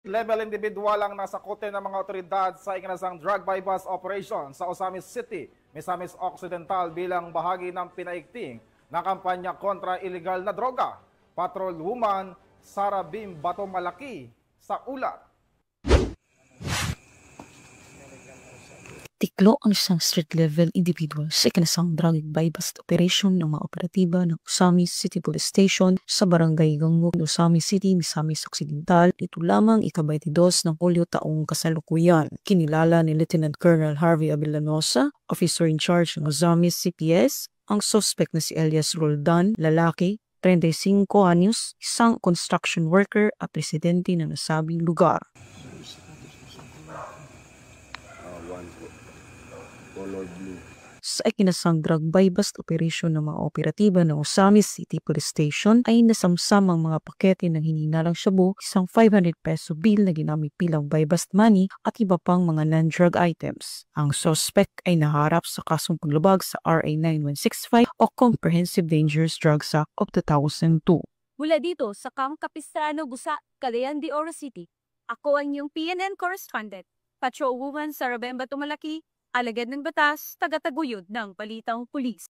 Level individual ang nasakutin ng mga otoridad sa ikinasang drug bypass operation sa Osamis City, Misamis Occidental bilang bahagi ng pinaigting na kampanya kontra illegal na droga. Patrolwoman Sara Bim Bato Malaki sa ulat. Tiklo ang isang street-level individual sa ikinasang drug bypass operation ng mga operatiba ng Osamis City Police Station sa Barangay Gangog, Osamis City, Misamis Occidental. Ito lamang ika-22 ng Hulyo taong kasalukuyan. Kinilala ni Lieutenant Colonel Harvey Avellanosa, officer in charge ng Osamis CPS, ang suspect na si Elias Roldan, lalaki, 35 anyos, isang construction worker at residente ng nasabing lugar. Color blue. Sa ikinasang drug bypass operation ng mga operatiba ng Osamis City Police Station ay nasamsam ang mga pakete ng hininalang shabu, isang 500 peso bill na ginamit bilang bypass money at iba pang mga non-drug items. Ang suspect ay naharap sa kasong paglabag sa RA 9165 o Comprehensive Dangerous Drugs Act of 2002. Mula dito sa Camp Capistrano, Busa, Cagayan de Oro City, ako ang iyong PNN correspondent, Patrolwoman Sara Bim Bato Malaki, alagad ng batas, tagataguyod ng balitang pulis.